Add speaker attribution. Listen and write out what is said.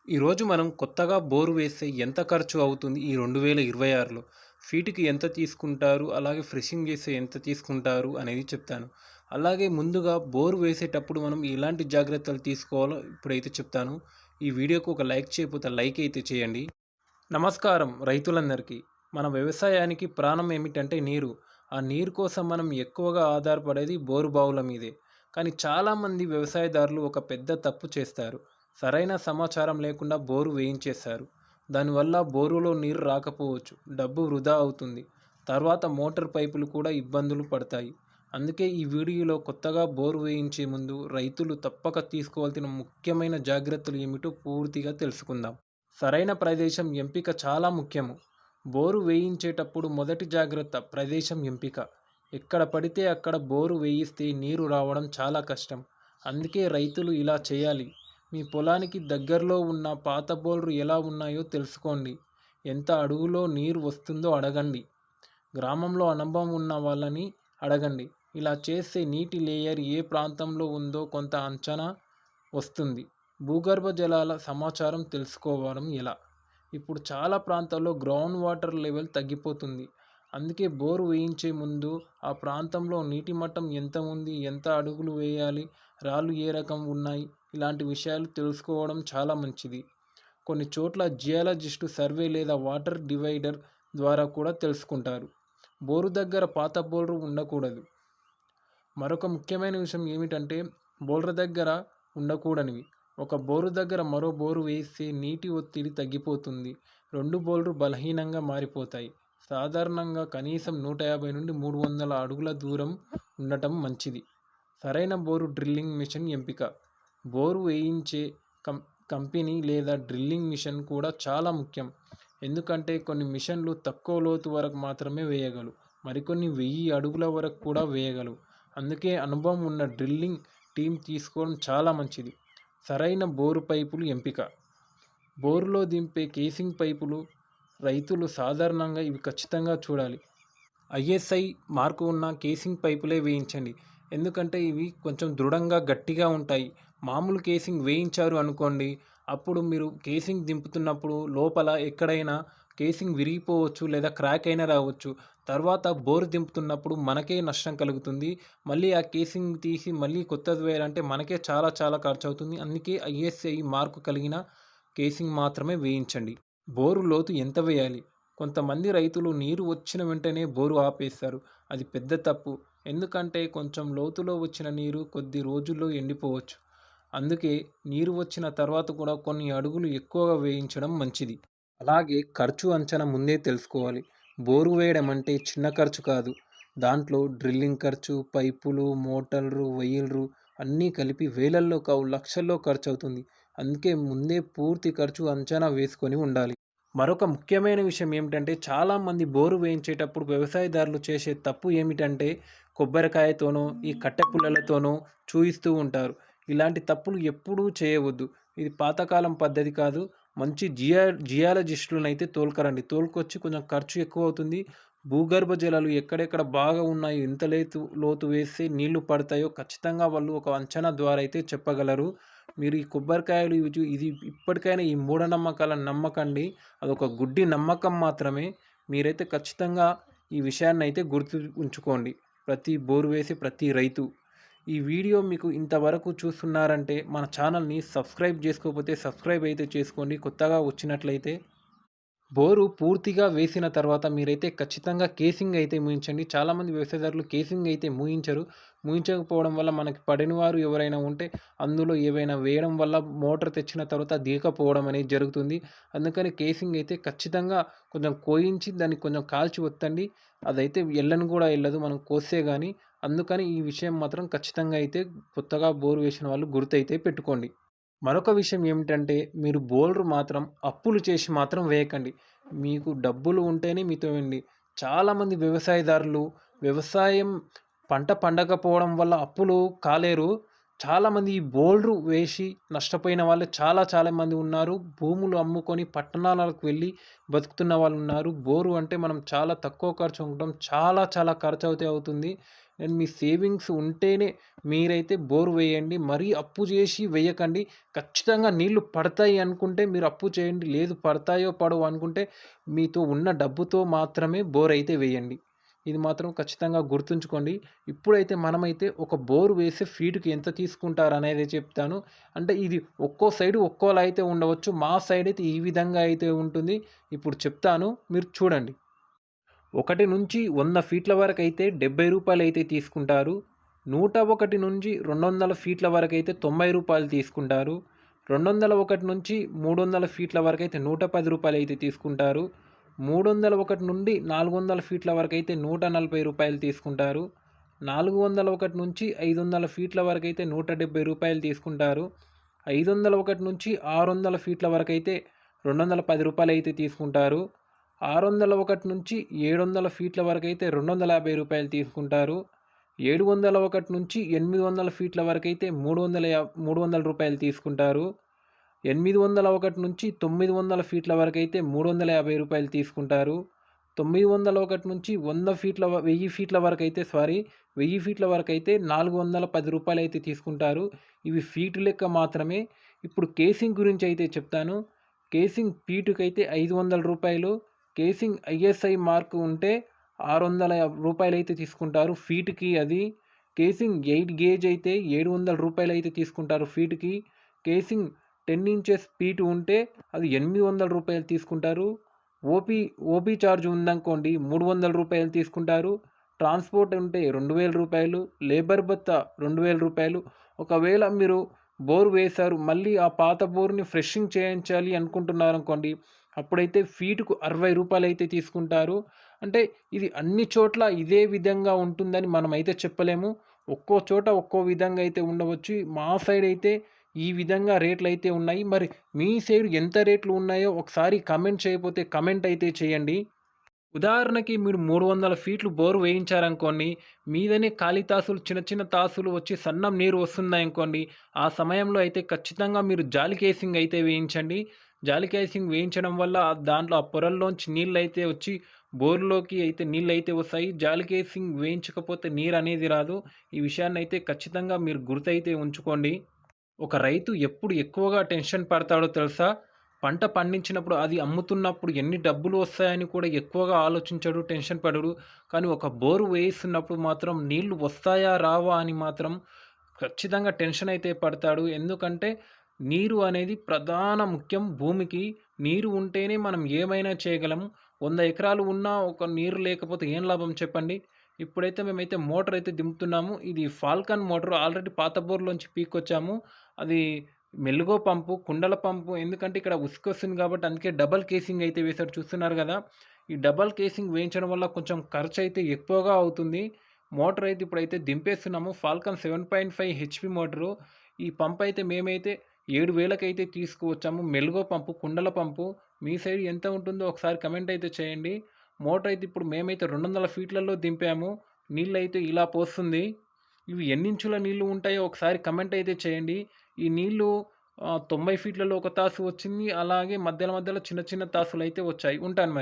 Speaker 1: ఈరోజు మనం కొత్తగా బోరు వేస్తే ఎంత ఖర్చు అవుతుంది ఈ 2026లో? ఫీట్‌కి ఎంత తీసుకుంటారు? అలాగే ఫ్రెషింగ్ చేస్తే ఎంత తీసుకుంటారు అనేది చెప్తాను. అలాగే ముందుగా బోరు వేసేటప్పుడు మనం ఎలాంటి జాగ్రత్తలు తీసుకోవాలో ఇప్పుడైతే చెప్తాను. ఈ వీడియోకి ఒక లైక్ చేయకపోతే లైక్ అయితే చేయండి. నమస్కారం రైతులందరికీ. మన వ్యవసాయానికి ప్రాణం ఏమిటంటే నీరు. ఆ నీరు కోసం మనం ఎక్కువగా ఆధారపడేది బోరు బావుల మీదే. కానీ చాలామంది వ్యవసాయదారులు ఒక పెద్ద తప్పు చేస్తారు. సరైన సమాచారం లేకుండా బోరు వేయించేస్తారు. దానివల్ల బోరులో నీరు రాకపోవచ్చు. డబ్బు వృధా అవుతుంది. తర్వాత మోటార్ పైపులు కూడా ఇబ్బందులు పడతాయి. అందుకే ఈ వీడియోలో కొత్తగా బోరు వేయించే ముందు రైతులు తప్పక తీసుకోవాల్సిన ముఖ్యమైన జాగ్రత్తలు ఏమిటో పూర్తిగా తెలుసుకుందాం. సరైన ప్రదేశం ఎంపిక చాలా ముఖ్యము. బోరు వేయించేటప్పుడు మొదటి జాగ్రత్త ప్రదేశం ఎంపిక. ఎక్కడ పడితే అక్కడ బోరు వేయిస్తే నీరు రావడం చాలా కష్టం. అందుకే రైతులు ఇలా చేయాలి. మీ పొలానికి దగ్గరలో ఉన్న పాత బోర్లు ఎలా ఉన్నాయో తెలుసుకోండి. ఎంత అడుగులో నీరు వస్తుందో అడగండి. గ్రామంలో అనుభవం ఉన్న వాళ్ళని అడగండి. ఇలా చేస్తే నీటి లేయర్ ఏ ప్రాంతంలో ఉందో కొంత అంచనా వస్తుంది. భూగర్భ జలాల సమాచారం తెలుసుకోవడం ఎలా? ఇప్పుడు చాలా ప్రాంతాల్లో గ్రౌండ్ వాటర్ లెవెల్ తగ్గిపోతుంది. అందుకే బోరు వేయించే ముందు ఆ ప్రాంతంలో నీటి మట్టం ఎంత ఉంది, ఎంత అడుగులు వేయాలి, రాళ్ళు ఏ రకం ఉన్నాయి, ఇలాంటి విషయాలు తెలుసుకోవడం చాలా మంచిది. కొన్ని చోట్ల జియాలజిస్టు సర్వే లేదా వాటర్ డివైడర్ ద్వారా కూడా తెలుసుకుంటారు. బోరు దగ్గర పాత బోర్లు ఉండకూడదు. మరొక ముఖ్యమైన విషయం ఏమిటంటే బోర్ల దగ్గర ఉండకూడనివి. ఒక బోరు దగ్గర మరో బోరు వేస్తే నీటి ఒత్తిడి తగ్గిపోతుంది. రెండు బోర్లు బలహీనంగా మారిపోతాయి. సాధారణంగా కనీసం 150 నుండి 300 అడుగుల దూరం ఉండటం మంచిది. సరైన బోరు డ్రిల్లింగ్ మిషన్ ఎంపిక. బోరు వేయించే కం కంపెనీ లేదా డ్రిల్లింగ్ మిషన్ కూడా చాలా ముఖ్యం. ఎందుకంటే కొన్ని మిషన్లు తక్కువ లోతు వరకు మాత్రమే వేయగలవు. మరికొన్ని 1000 అడుగుల వరకు కూడా వేయగలవు. అందుకే అనుభవం ఉన్న డ్రిల్లింగ్ టీం తీసుకోవడం చాలా మంచిది. సరైన బోరు పైపులు ఎంపిక. బోరులో దింపే కేసింగ్ పైపులు రైతులు సాధారణంగా ఇవి ఖచ్చితంగా చూడాలి. ఐఎస్ఐ మార్కు ఉన్న కేసింగ్ పైపులే వేయించండి. ఎందుకంటే ఇవి కొంచెం దృఢంగా గట్టిగా ఉంటాయి. మామూలు కేసింగ్ వేయించారు అనుకోండి, అప్పుడు మీరు కేసింగ్ దింపుతున్నప్పుడు లోపల ఎక్కడైనా కేసింగ్ విరిగిపోవచ్చు లేదా క్రాక్ అయినా రావచ్చు. తర్వాత బోరు దింపుతున్నప్పుడు మనకే నష్టం కలుగుతుంది. మళ్ళీ ఆ కేసింగ్ తీసి మళ్ళీ కొత్తది వేయాలంటే మనకే చాలా చాలా ఖర్చు అవుతుంది. అందుకే ఐఎస్ఐ మార్కు కలిగిన కేసింగ్ మాత్రమే వేయించండి. బోరు లోతు ఎంత వేయాలి? కొంతమంది రైతులు నీరు వచ్చిన వెంటనే బోరు ఆపేస్తారు. అది పెద్ద తప్పు. ఎందుకంటే కొంచెం లోతులో వచ్చిన నీరు కొద్ది రోజుల్లో ఎండిపోవచ్చు. అందుకే నీరు వచ్చిన తర్వాత కూడా కొన్ని అడుగులు ఎక్కువగా వేయించడం మంచిది. అలాగే ఖర్చు అంచనా ముందే తెలుసుకోవాలి. బోరు వేయడం అంటే చిన్న ఖర్చు కాదు. దాంట్లో డ్రిల్లింగ్ ఖర్చు, పైపులు, మోటార్లు, వైర్లు అన్నీ కలిపి వేలల్లో కావు లక్షల్లో ఖర్చు అవుతుంది. అందుకే ముందే పూర్తి ఖర్చు అంచనా వేసుకొని ఉండాలి. మరొక ముఖ్యమైన విషయం ఏమిటంటే చాలామంది బోరు వేయించేటప్పుడు వ్యవసాయదారులు చేసే తప్పు ఏమిటంటే కొబ్బరికాయతోనో, ఈ కట్టె పుల్లలతోనో చూయిస్తూ ఉంటారు. ఇలాంటి తప్పులు ఎప్పుడూ చేయవద్దు. ఇది పాతకాలం పద్ధతి కాదు. మంచి జియాలజిస్టులనైతే తోలుకురండి. తోలుకొచ్చి కొంచెం ఖర్చు ఎక్కువ అవుతుంది. భూగర్భ జలాలు ఎక్కడెక్కడ బాగా ఉన్నాయో, ఎంత లోతు వేస్తే నీళ్లు పడతాయో ఖచ్చితంగా వాళ్ళు ఒక అంచనా ద్వారా అయితే చెప్పగలరు. మీరు ఈ కొబ్బరికాయలు ఇది ఇప్పటికైనా ఈ మూఢనమ్మకాలను నమ్మకండి. అదొక గుడ్డి నమ్మకం మాత్రమే. మీరైతే ఖచ్చితంగా ఈ విషయాన్నైతే గుర్తు ఉంచుకోండి. ప్రతి బోరు వేసే ప్రతి రైతు. ఈ వీడియో మీకు ఇంతవరకు చూస్తున్నారంటే మన ఛానల్‌ని సబ్స్క్రైబ్ చేసుకోకపోతే సబ్స్క్రైబ్ అయితే చేసుకోండి. కొత్తగా వచ్చినట్లయితే. బోరు పూర్తిగా వేసిన తర్వాత మీరైతే ఖచ్చితంగా కేసింగ్ అయితే మూయించండి. చాలామంది వ్యవసాయదారులు కేసింగ్ అయితే మూయించరు. మూయించకపోవడం వల్ల మనకి పడని వారు ఎవరైనా ఉంటే అందులో ఏవైనా వేయడం వల్ల మోటార్ తెచ్చిన తర్వాత దిగకపోవడం అనేది జరుగుతుంది. అందుకని కేసింగ్ అయితే ఖచ్చితంగా కొంచెం కోయించి దాన్ని కొంచెం కాల్చి ఒత్తండి. అదైతే ఎళ్ళను కూడా ఎళ్ళదు మనం కోస్తే గాని. అందుకని ఈ విషయం మాత్రం ఖచ్చితంగా అయితే కొత్తగా బోర్ వేసిన వాళ్ళు గుర్తయితే పెట్టుకోండి. మరొక విషయం ఏమిటంటే, మీరు బోర్లు మాత్రం అప్పులు చేసి మాత్రం వేయకండి. మీకు డబ్బులు ఉంటేనే మీతో వేయండి. చాలామంది వ్యవసాయదారులు వ్యవసాయం పంట పండకపోవడం వల్ల అప్పులు కాలేరు. చాలామంది ఈ బోర్లు వేసి నష్టపోయిన వాళ్ళు చాలా మంది ఉన్నారు. భూములు అమ్ముకొని పట్టణాలకు వెళ్ళి బతుకుతున్న వాళ్ళున్నారు. బోరు అంటే మనం చాలా తక్కువ ఖర్చు ఉంటాం. చాలా ఖర్చయితే అవుతుంది. అండ్ మీ సేవింగ్స్ ఉంటేనే మీరైతే బోర్ వేయండి. మరీ అప్పు చేసి వేయకండి. ఖచ్చితంగా నీళ్లు పడతాయి అనుకుంటే మీరు అప్పు చేయండి. లేదు పడతాయో పడవో అనుకుంటే మీతో ఉన్న డబ్బుతో మాత్రమే బోర్ అయితే వేయండి. ఇది మాత్రం ఖచ్చితంగా గుర్తుంచుకోండి. ఇప్పుడైతే మనమైతే ఒక బోర్ వేసే ఫీట్‌కి ఎంత తీసుకుంటారనేది చెప్తాను. అంటే ఇది ఒక్కో సైడు ఒక్కోలా అయితే ఉండవచ్చు. మా సైడ్ అయితే ఈ విధంగా అయితే ఉంటుంది. ఇప్పుడు చెప్తాను మీరు చూడండి. 1-100 ఫీట్ల వరకైతే రూ. 70 అయితే తీసుకుంటారు. 101 నుంచి 200 ఫీట్ల వరకైతే రూ. 90 తీసుకుంటారు. 201 నుంచి 300 ఫీట్ల వరకైతే రూ. 110 అయితే తీసుకుంటారు. 301 నుండి 400 ఫీట్ల వరకైతే రూ. 140 తీసుకుంటారు. 401 నుంచి 500 ఫీట్ల వరకైతే రూ. 170 తీసుకుంటారు. 501 నుంచి 600 ఫీట్ల వరకైతే రూ. 210 అయితే తీసుకుంటారు. 601 నుంచి 700 ఫీట్ల వరకైతే రూ. 250 తీసుకుంటారు. 701 నుంచి 800 ఫీట్ల వరకైతే రూ. 300 తీసుకుంటారు. 801 నుంచి 900 ఫీట్ల వరకైతే రూ. 350 తీసుకుంటారు. 901 నుంచి 1000 ఫీట్ల వరకైతే 1000 ఫీట్ల వరకైతే రూ. 410 అయితే తీసుకుంటారు. ఇవి ఫీటు లెక్క మాత్రమే. ఇప్పుడు కేసింగ్ గురించి అయితే చెప్తాను. కేసింగ్ ఫీటుకైతే రూ. 500. కేసింగ్ ఐఎస్ఐ మార్క్ ఉంటే రూ. 600 అయితే తీసుకుంటారు ఫీట్‌కి అది. కేసింగ్ 8 గేజ్ అయితే రూ. 700 అయితే తీసుకుంటారు ఫీట్‌కి. కేసింగ్ 10 ఇంచెస్ ఫీట్ ఉంటే అది రూ. 800 తీసుకుంటారు. ఓపీ చార్జ్ ఉందనుకోండి రూ. 300 తీసుకుంటారు. ట్రాన్స్‌పోర్ట్ ఉంటే రూ. 2000, లేబర్ భత్తా రూ. 2000. ఒకవేళ మీరు బోర్ వేశారు, మళ్ళీ ఆ పాత బోర్‌ని ఫ్రెషింగ్ చేయించాలి అనుకుంటున్నారనుకోండి, అప్పుడైతే ఫీటుకు రూ. 60 అయితే తీసుకుంటారు. అంటే ఇది అన్ని చోట్ల ఇదే విధంగా ఉంటుందని మనమైతే చెప్పలేము. ఒక్కో చోట ఒక్కో విధంగా అయితే ఉండవచ్చు. మా సైడ్ అయితే ఈ విధంగా రేట్లయితే ఉన్నాయి. మరి మీ సైడ్ ఎంత రేట్లు ఉన్నాయో ఒకసారి కమెంట్ చేయకపోతే కమెంట్ అయితే చేయండి. ఉదాహరణకి మీరు 300 ఫీట్లు బోరు వేయించారనుకోండి, మీదనే ఖాళీ తాసులు చిన్న చిన్న తాసులు వచ్చి సన్నం నీరు వస్తున్నాయనుకోండి, ఆ సమయంలో అయితే ఖచ్చితంగా మీరు జాలి కేసింగ్ అయితే వేయించండి. జాలి కేసింగ్ వేయించడం వల్ల దాంట్లో ఆ పొరల్లోంచి నీళ్ళైతే వచ్చి బోరులోకి అయితే నీళ్ళైతే వస్తాయి. జాలి కేసింగ్ వేయించకపోతే నీరనేది రాదు. ఈ విషయాన్నయితే ఖచ్చితంగా మీరు గుర్తయితే ఉంచుకోండి. ఒక రైతు ఎప్పుడు ఎక్కువగా టెన్షన్ పడతాడో తెలుసా? పంట పండించినప్పుడు అది అమ్ముతున్నప్పుడు ఎన్ని డబ్బులు వస్తాయని కూడా ఎక్కువగా ఆలోచించడు, టెన్షన్ పడడు. కానీ ఒక బోరు వేయిస్తున్నప్పుడు మాత్రం నీళ్లు వస్తాయా రావా అని మాత్రం ఖచ్చితంగా టెన్షన్ అయితే పడతాడు. ఎందుకంటే నీరు అనేది ప్రధాన ముఖ్యం భూమికి. నీరు ఉంటేనే మనం ఏమైనా చేయగలం. 100 ఎకరాలు ఉన్నా ఒక నీరు లేకపోతే ఏం లాభం చెప్పండి? ఇప్పుడైతే మేమైతే మోటార్ అయితే దింపుతున్నాము. ఇది ఫాల్కన్ మోటార్ ఆల్రెడీ పాత బోర్‌లోంచి పీక్కొచ్చాము. అది మెలుగో పంపు, కుండల పంపు ఎందుకంటే ఇక్కడ ఉసుకొస్తుంది కాబట్టి అందుకే డబుల్ కేసింగ్ అయితే వేశారు చూస్తున్నారు గదా! ఈ డబుల్ కేసింగ్ వేయించడం వల్ల కొంచెం ఖర్చయితే ఎక్కువగా అవుతుంది. మోటార్ అయితే ఇప్పుడైతే దింపేస్తున్నాము. Falcon 7.5 HP motor. ఈ పంపయితే మేమైతే 7,000కైతే తీసుకువచ్చాము. మెలుగో పంపు, కుండల పంపు. మీ సైడ్ ఎంత ఉంటుందో ఒకసారి కమెంట్ అయితే చేయండి. మోటర్ అయితే ఇప్పుడు మేమైతే 200 ఫీట్లలో దింపాము. నీళ్ళైతే ఇలా పోస్తుంది. ఇవి ఎన్నించుల నీళ్లు ఉంటాయో ఒకసారి కమెంట్ అయితే చేయండి. ఈ నీళ్లు 90 ఫీట్లలో ఒక తాసు వచ్చింది. అలాగే మధ్యలో మధ్యలో చిన్న చిన్న తాసులైతే వచ్చాయి. ఉంటాను మరి.